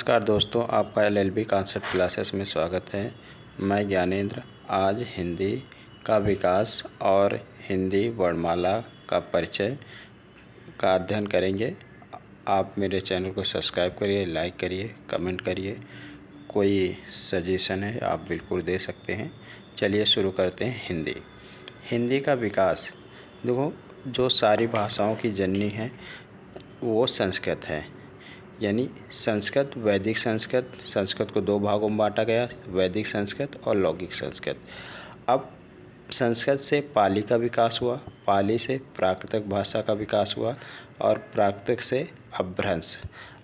नमस्कार दोस्तों, आपका एलएलबी कॉन्सेप्ट क्लासेस में स्वागत है। मैं ज्ञानेंद्र आज हिंदी का विकास और हिंदी वर्णमाला का परिचय का अध्ययन करेंगे। आप मेरे चैनल को सब्सक्राइब करिए, लाइक करिए, कमेंट करिए। कोई सजेशन है आप बिल्कुल दे सकते हैं। चलिए शुरू करते हैं। हिंदी का विकास देखो, जो सारी भाषाओं की जननी है वो संस्कृत है। यानी संस्कृत, वैदिक संस्कृत। संस्कृत को दो भागों में बांटा गया, वैदिक संस्कृत और लौकिक संस्कृत। अब संस्कृत से पाली का विकास हुआ, पाली से प्राकृतिक भाषा का विकास हुआ और प्राकृतिक से अपभ्रंश।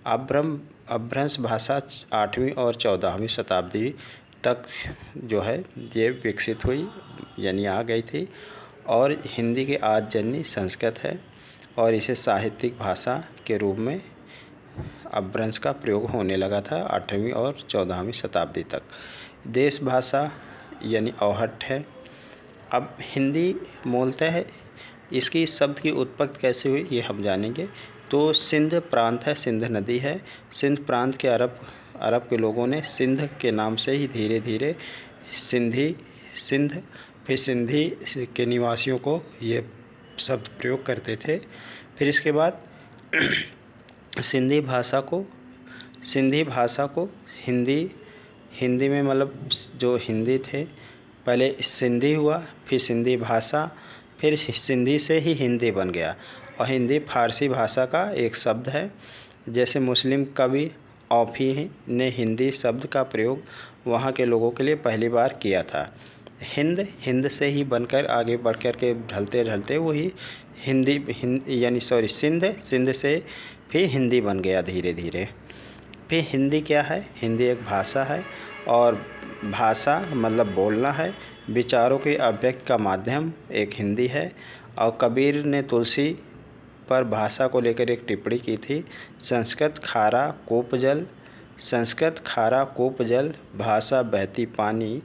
अपभ्रंश भाषा 8वीं और 14वीं शताब्दी तक जो है ये विकसित हुई, यानी आ गई थी। और हिंदी की आद जननी संस्कृत है और इसे साहित्यिक भाषा के रूप में अपभ्रंश का प्रयोग होने लगा था 8वीं और 14वीं शताब्दी तक। देश भाषा यानी अवहट्ठ है। अब हिंदी मूलतः है, इसकी शब्द की उत्पत्ति कैसे हुई ये हम जानेंगे। तो सिंध प्रांत है, सिंध नदी है। सिंध प्रांत के अरब के लोगों ने सिंध के नाम से ही धीरे धीरे सिंध फिर सिंधी के निवासियों को ये शब्द प्रयोग करते थे। फिर इसके बाद सिंधी भाषा को हिंदी में मतलब जो हिंदी थे पहले सिंधी हुआ, फिर सिंधी भाषा, फिर सिंधी से ही हिंदी बन गया। और हिंदी फारसी भाषा का एक शब्द है। जैसे मुस्लिम कवि औफी ने हिंदी शब्द का प्रयोग वहाँ के लोगों के लिए पहली बार किया था। हिंद से ही बनकर आगे बढ़कर के ढलते ढलते वही सिंध से फिर हिंदी बन गया धीरे धीरे। फिर हिंदी क्या है? हिंदी एक भाषा है और भाषा मतलब बोलना है। विचारों के अभिव्यक्ति का माध्यम एक हिंदी है। और कबीर ने तुलसी पर भाषा को लेकर एक टिप्पणी की थी, संस्कृत खारा कूप जल भाषा बहती पानी,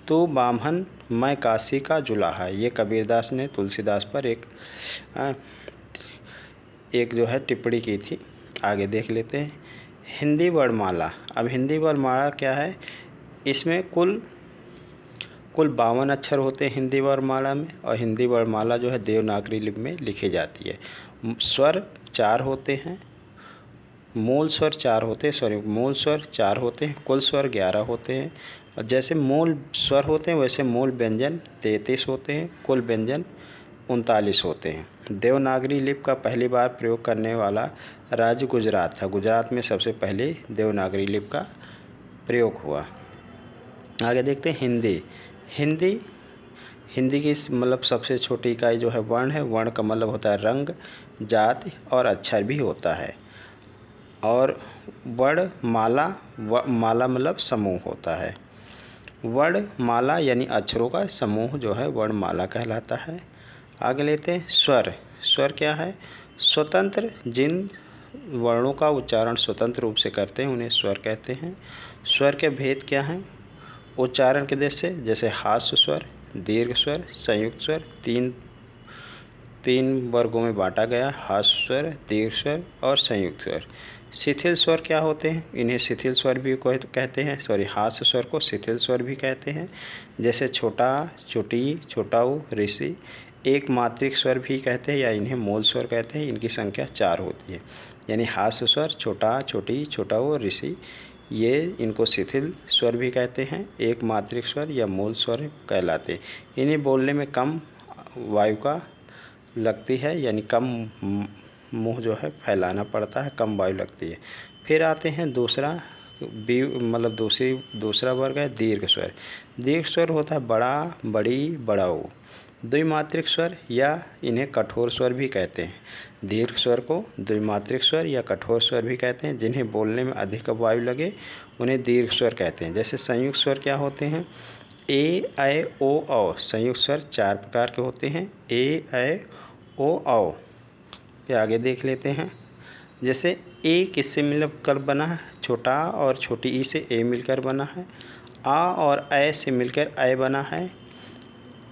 तू बामहन मैं काशी का जुलाहा। ये कबीरदास ने तुलसीदास पर एक जो है टिप्पणी की थी। आगे देख लेते हैं हिंदी वर्णमाला। अब हिंदी वर्णमाला क्या है? इसमें कुल 52 अक्षर होते हैं हिंदी वर्णमाला में। और हिंदी वर्णमाला जो है देवनागरी लिपि में लिखी जाती है। स्वर 4 होते हैं, मूल स्वर 4 होते हैं, कुल स्वर 11 होते हैं। और जैसे मूल स्वर होते हैं वैसे मूल व्यंजन 33 होते हैं, कुल व्यंजन 39 होते हैं। देवनागरी लिपि का पहली बार प्रयोग करने वाला राज्य गुजरात था। गुजरात में सबसे पहले देवनागरी लिपि का प्रयोग हुआ। आगे देखते हैं हिंदी की मतलब सबसे छोटी इकाई जो है वर्ण है। वर्ण का मतलब होता है रंग, जाति और अक्षर भी होता है। और वर्णमाला मतलब समूह होता है। वर्णमाला यानी अक्षरों का समूह जो है वर्णमाला कहलाता है। आगे लेते हैं स्वर क्या है? स्वतंत्र, जिन वर्णों का उच्चारण स्वतंत्र रूप से करते हैं उन्हें स्वर कहते हैं। स्वर के भेद क्या हैं? उच्चारण के दृष्टि से जैसे हास्य स्वर, दीर्घ स्वर, संयुक्त स्वर, तीन वर्गों में बांटा गया, हास्य स्वर, दीर्घ स्वर और संयुक्त स्वर। शिथिल स्वर क्या होते हैं? इन्हें शिथिल स्वर भी कहते हैं। हास्य स्वर को शिथिल स्वर भी कहते हैं। जैसे छोटा, छोटी, छोटाऊ, ऋषि। एक मात्रिक स्वर भी कहते हैं या इन्हें मूल स्वर कहते हैं। इनकी संख्या 4 होती है। यानी हास्य स्वर, छोटा, छोटी, छोटाऊ, ऋषि, ये इनको शिथिल स्वर भी कहते हैं। एक मात्रिक स्वर या मूल स्वर कहलाते हैं। इन्हें बोलने में कम वायु का लगती है, यानी कम मुंह जो है फैलाना पड़ता है, कम वायु लगती है। फिर आते हैं दूसरा वर्ग है दीर्घ स्वर। दीर्घ स्वर होता है बड़ा, बड़ी, बड़ाऊ। द्विमात्रिक स्वर या इन्हें कठोर स्वर भी कहते हैं। दीर्घ स्वर को द्विमात्रिक स्वर या कठोर स्वर भी कहते हैं। जिन्हें बोलने में अधिक वायु लगे उन्हें दीर्घ स्वर कहते हैं। जैसे संयुक्त स्वर क्या होते हैं? ए, ऐ, ओ, औ। संयुक्त स्वर 4 प्रकार के होते हैं। ए, ऐ, ओ, औ। पे आगे देख लेते हैं। जैसे ए किससे मिलकर बना है? छोटा और छोटी ई से ए मिलकर बना है। आ और ऐ से मिलकर ऐ बना है।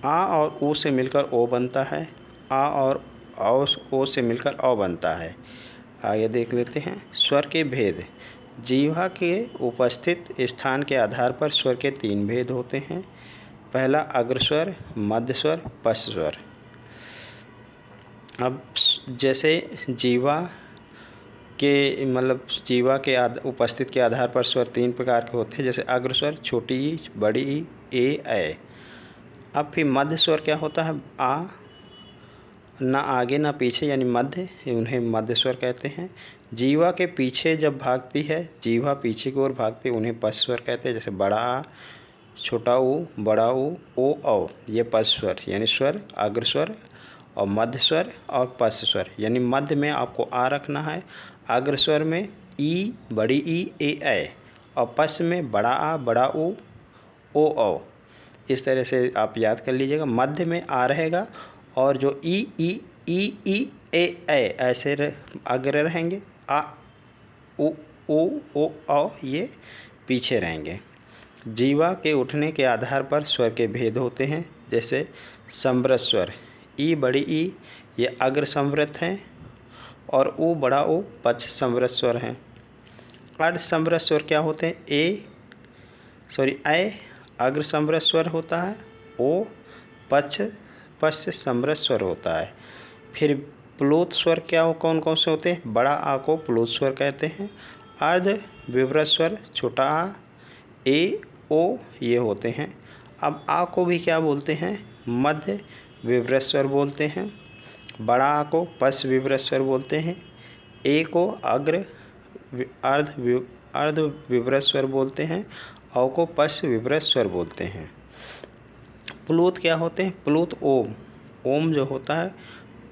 आ और ऊ से मिलकर ओ बनता है। आ और ओ से मिलकर औ बनता है। आगे देख लेते हैं स्वर के भेद। जीवा के उपस्थित स्थान के आधार पर स्वर के 3 भेद होते हैं। पहला अग्रस्वर, मध्य स्वर, पश्च स्वर। अब जैसे जीवा के मतलब जीवा के उपस्थित के आधार पर स्वर 3 प्रकार के होते हैं, जैसे अग्रस्वर छोटी ई, बड़ी ई, ए। अब फिर मध्य स्वर क्या होता है, आ, ना आगे ना पीछे यानी मध्य, उन्हें मध्य स्वर कहते हैं। जीवा के पीछे जब भागती है, जीवा पीछे की ओर भागती है, उन्हें पश्च स्वर कहते हैं, जैसे बड़ा आ, छोटा ऊ, बड़ा ऊ, ओ, औ। ये पश्च स्वर यानी स्वर अग्रस्वर और मध्य स्वर और पश्च स्वर, यानी मध्य में आपको आ रखना है, अग्रस्वर में ई, बड़ी ई, ए, और पश्च में बड़ा आ, बड़ा ऊ, ओ, औ। इस तरह से आप याद कर लीजिएगा, मध्य में आ रहेगा और जो ई, ए ऐसे अग्र रहेंगे, आ, उ, ओ, औ ये पीछे रहेंगे। जीवा के उठने के आधार पर स्वर के भेद होते हैं, जैसे समृत स्वर, ई, बड़ी ई ये अग्र समृत हैं और ऊ, बड़ा ऊ पश्च समृत स्वर हैं। अर्ध समृत स्वर क्या होते हैं, ए अग्र समृत स्वर होता है, ओ पश्च समृत स्वर होता है। फिर प्लुत स्वर क्या हो, कौन कौन से होते हैं, बड़ा आ को प्लुत स्वर कहते हैं। अर्ध विवृत स्वर छोटा आ, ए, ओ ये होते हैं। अब आ को भी क्या बोलते हैं, मध्य विवृत स्वर बोलते हैं। बड़ा आ को पश्च विवृत स्वर बोलते हैं। ए को अग्र अर्ध विवृत स्वर बोलते हैं। औ को पश्च विवृत स्वर बोलते हैं। प्लुत क्या होते हैं, प्लुत ओम जो होता है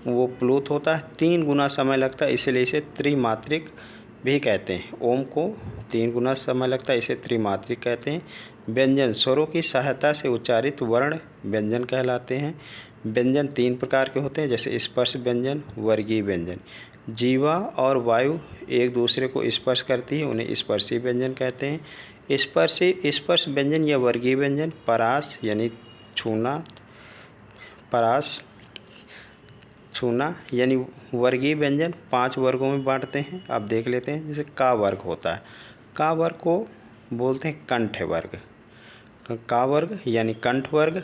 वो प्लुत होता है, 3 गुना समय लगता है, इसलिए इसे त्रिमात्रिक भी कहते हैं। ओम को 3 गुना समय लगता है, इसे त्रिमात्रिक कहते हैं। व्यंजन स्वरों की सहायता से उच्चारित वर्ण व्यंजन कहलाते हैं। व्यंजन 3 प्रकार के होते हैं, जैसे स्पर्श व्यंजन, वर्गीय व्यंजन। जीवा और वायु एक दूसरे को स्पर्श करती है, उन्हें स्पर्शी व्यंजन कहते हैं। स्पर्श व्यंजन या वर्गीय व्यंजन परास यानी छूना यानी वर्गीय व्यंजन 5 वर्गों में बांटते हैं। आप देख लेते हैं, जैसे का वर्ग होता है, का वर्ग को बोलते हैं कंठ वर्ग। का वर्ग यानी कंठ वर्ग,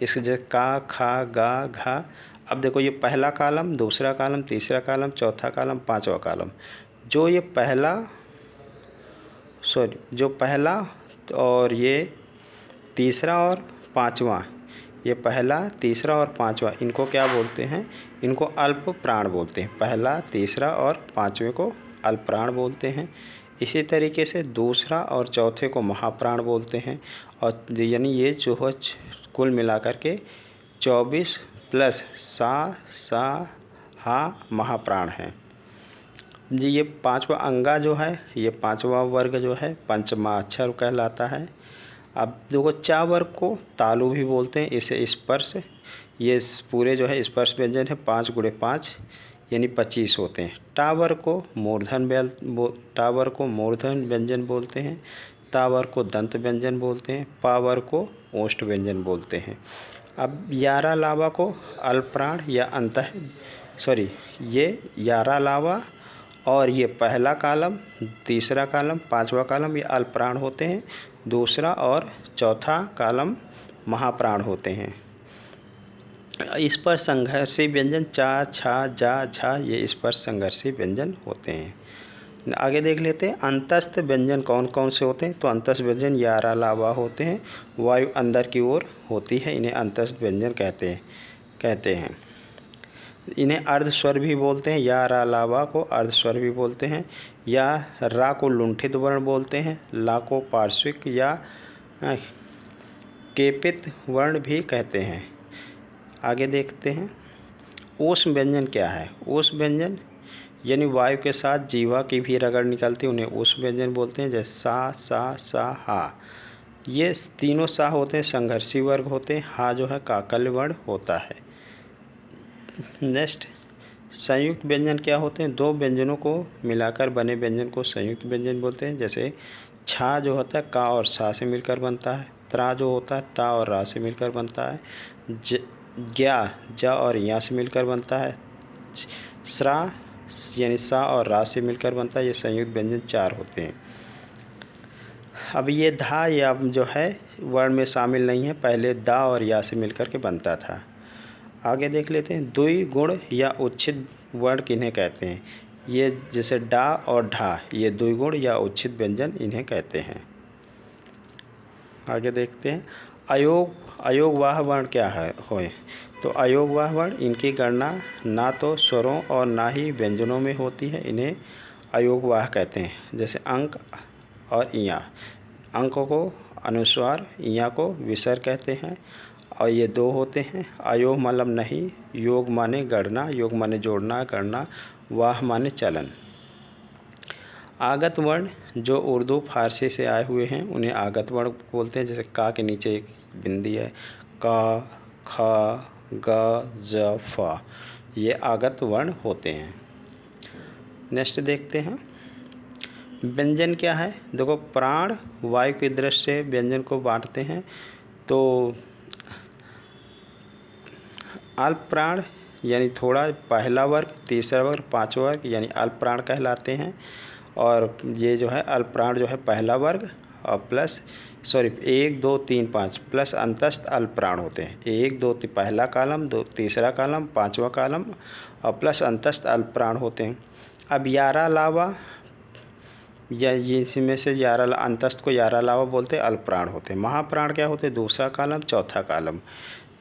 इसके जैसे का, खा, गा, घा। अब देखो ये पहला कॉलम, दूसरा कॉलम, तीसरा कॉलम, चौथा कॉलम, 5वां कॉलम। जो पहला और ये तीसरा और 5वां, ये पहला, तीसरा और 5वां, इनको क्या बोलते हैं, इनको अल्प प्राण बोलते हैं। पहला, तीसरा और 5वें को अल्प प्राण बोलते हैं। इसी तरीके से दूसरा और चौथे को महाप्राण बोलते हैं। और यानी ये जो है कुल मिलाकर के 24 प्लस सा हा महाप्राण है जी। ये 5वां अंगा जो है, ये 5वां वर्ग जो है पंचमाक्षर कहलाता है। अब देखो चा वर्ग को तालु भी बोलते हैं, इसे स्पर्श, ये पूरे जो है स्पर्श व्यंजन है, 5 × 5 यानी 25 होते हैं। टावर को मूर्धन व्यंजन बोलते हैं। तावर को दंत व्यंजन बोलते हैं। पावर को ओष्ठ व्यंजन बोलते हैं। अब यारा लावा को अल्पप्राण या ये यारा लावा और ये पहला कॉलम, तीसरा कॉलम, 5वां कॉलम ये अल्पप्राण होते हैं। दूसरा और चौथा कॉलम महाप्राण होते हैं। इस पर संघर्षी व्यंजन चा, छा, जा, झा ये इस पर संघर्षी व्यंजन होते हैं। आगे देख लेते हैं अंतस्थ व्यंजन कौन कौन से होते हैं। तो अंतस्थ व्यंजन यारा लावा होते हैं, वायु अंदर की ओर होती है, इन्हें अंतस्थ व्यंजन कहते हैं। इन्हें अर्ध स्वर भी बोलते हैं, या रा लावा को अर्ध स्वर भी बोलते हैं। या रा को लुंठित वर्ण बोलते हैं, ला को पार्श्विक या केपित वर्ण भी कहते हैं। आगे देखते हैं ऊष्म व्यंजन क्या है। ऊष्म व्यंजन यानी वायु के साथ जीवा की भी रगड़ निकलती है, उन्हें ऊष्म व्यंजन बोलते हैं, जैसे सा हा। ये तीनों सा होते हैं संघर्षी वर्ग होते हैं। हा जो है काकल्य वर्ण होता है। नेक्स्ट संयुक्त व्यंजन क्या होते हैं। 2 व्यंजनों को मिलाकर बने व्यंजन को संयुक्त व्यंजन बोलते हैं। जैसे छा जो होता है का और सा से मिलकर बनता है। त्रा जो होता है ता और रा से मिलकर बनता है। ज्ञा जा और या से मिलकर बनता है। स्रा यानी सा और रा से मिलकर बनता है। ये संयुक्त व्यंजन 4 होते हैं। अब ये धा या जो है वर्ण में शामिल नहीं है, पहले दा और या से मिलकर के बनता था। आगे देख लेते हैं, द्वि गुण या उच्छिद वर्ण किन्हें कहते हैं। ये जैसे डा और ढा, ये द्विगुण या उच्छिद व्यंजन इन्हें कहते हैं। आगे देखते हैं, अयोगवाह वर्ण क्या है होए। तो अयोगवाह वर्ण, इनकी गणना ना तो स्वरों और ना ही व्यंजनों में होती है, इन्हें अयोगवाह कहते हैं। जैसे अंक और इया, अंकों को अनुस्वार, इया को विसर्ग कहते हैं, और ये 2 होते हैं। अयोग मतलब नहीं, योग माने गणना, योग माने जोड़ना, गणना, वाह माने चलन। आगत वर्ण जो उर्दू फारसी से आए हुए हैं उन्हें आगत वर्ण बोलते हैं। जैसे का के नीचे एक बिंदी है, का, ख, ग, ज, फ, ये आगत वर्ण होते हैं। नेक्स्ट देखते हैं, व्यंजन क्या है। देखो, प्राण वायु की दृष्टि से व्यंजन को बांटते हैं। तो अल्प प्राण यानी थोड़ा, पहला वर्ग, तीसरा वर्ग, पांचवा वर्ग यानी अल्प प्राण कहलाते हैं। और ये जो है अल्प प्राण जो है पहला वर्ग और प्लस 1 2 3 5 प्लस अंतस्थ अल्प प्राण होते हैं। 1 2 पहला कालम, 2 तीसरा कालम, पांचवा कालम और प्लस अंतस्थ अल्प प्राण होते हैं। अब 11 लावा या इसमें से 11 अंतस्थ को 11 लावा बोलते हैं, अल्प प्राण होते हैं। महाप्राण क्या होते हैं, दूसरा कालम, चौथा कालम।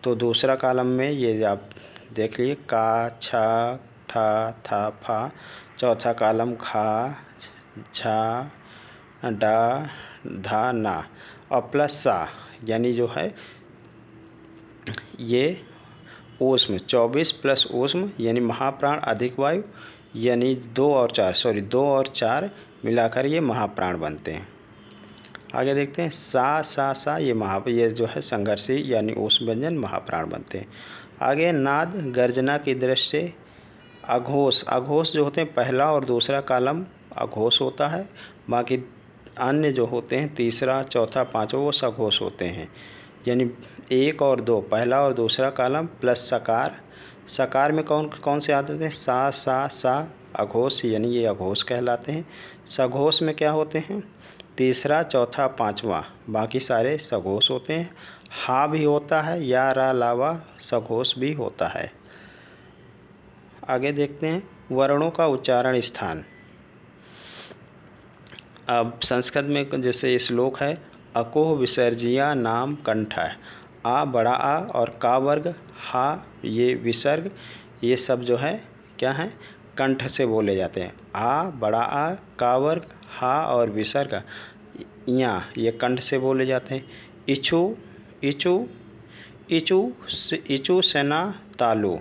तो दूसरा कालम में ये आप देख लीजिए, का, छा, ठा, था, फा। चौथा कालम खा, झा, डा, धा, ना और प्लस सा, यानी जो है ये ऊष्म, 24 प्लस ऊष्म यानी महाप्राण अधिक वायु, यानी 2 और 4 मिलाकर ये महाप्राण बनते हैं। आगे देखते हैं, सा ये जो है संघर्षी यानी ऊष्म व्यंजन महाप्राण बनते हैं। आगे नाद गर्जना की दृष्टि से अघोष जो होते हैं पहला और दूसरा कालम अघोष होता है, बाकी अन्य जो होते हैं तीसरा, चौथा, पांचवा वो सघोष होते हैं। यानी 1 और 2 पहला और दूसरा कालम प्लस सकार में कौन से आते हैं, सा अघोष, यानी ये अघोष कहलाते हैं। सघोष में क्या होते हैं, तीसरा, चौथा, पांचवा, बाकी सारे सघोष होते हैं। हा भी होता है, या रा लावा सघोष भी होता है। आगे देखते हैं, वर्णों का उच्चारण स्थान। अब संस्कृत में जैसे श्लोक है, अकोह विसर्जिया नाम कंठ है। आ बड़ा आ और का वर्ग, हा ये विसर्ग, ये सब जो है क्या है, कंठ से बोले जाते हैं। आ बड़ा आ, का वर्ग, हा और विसर्ग या ये कंठ से बोले जाते हैं। इचू सेना तालु,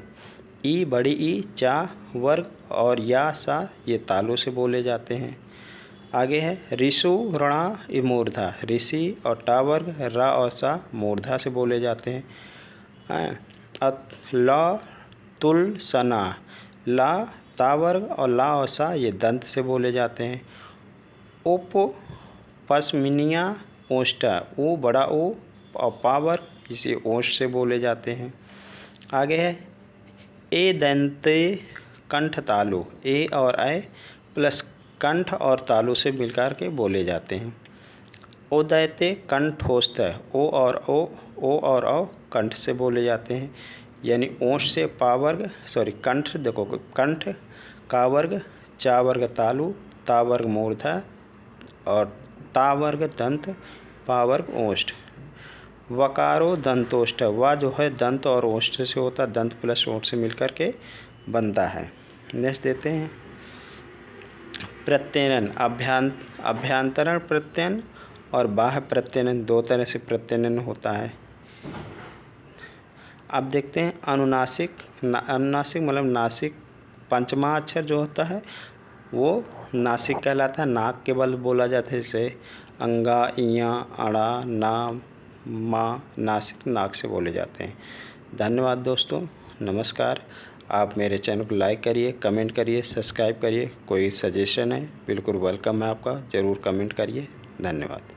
ई बड़ी ई, चा वर्ग और या सा ये तालु से बोले जाते हैं। आगे है ऋषु ऋणा ई मूर्धा, ऋषि और टा वर्ग, रा और सा मूर्धा से बोले जाते हैं। ल तुल सना, ला ता वर्ग और ला और सा ये दंत से बोले जाते हैं। उप पश्मिनिया ओष्ठा, ऊ बड़ा ओ और पा वर्ग इसे ओष्ठ से बोले जाते हैं। आगे है ए दंते कंठ तालु, ए और ए प्लस कंठ और तालु से मिलकर के बोले जाते हैं। उदयते कंठोस्थ, ओ और औ कंठ से बोले जाते हैं। यानी ओंठ से पावर्ग कंठ, देखो कंठ, का वर्ग, चा वर्ग तालु, ता वर्ग मूर्धा और ता वर्ग दंत, पा वर्ग ओष्ठ। वकारो दंतोष्ठ, वा जो है दंत और ओष्ठ से होता है, दंत प्लस ओष्ठ से मिलकर के बनता है। नेक्स्ट देते हैं प्रत्ययन, अभ्यंतरण प्रत्ययन और बाह्य प्रत्ययन, 2 तरह से प्रत्ययन होता है। अब देखते हैं अनुनासिक मतलब नासिक, पंचमा अक्षर जो होता है वो नासिक कहलाता है, नाक के बल बोला जाता है। जैसे अंगा, इया, अड़ा, ना, मा, नासिक नाक से बोले जाते हैं। धन्यवाद दोस्तों, नमस्कार। आप मेरे चैनल को लाइक करिए, कमेंट करिए, सब्सक्राइब करिए। कोई सजेशन है बिल्कुल वेलकम है आपका, ज़रूर कमेंट करिए। धन्यवाद।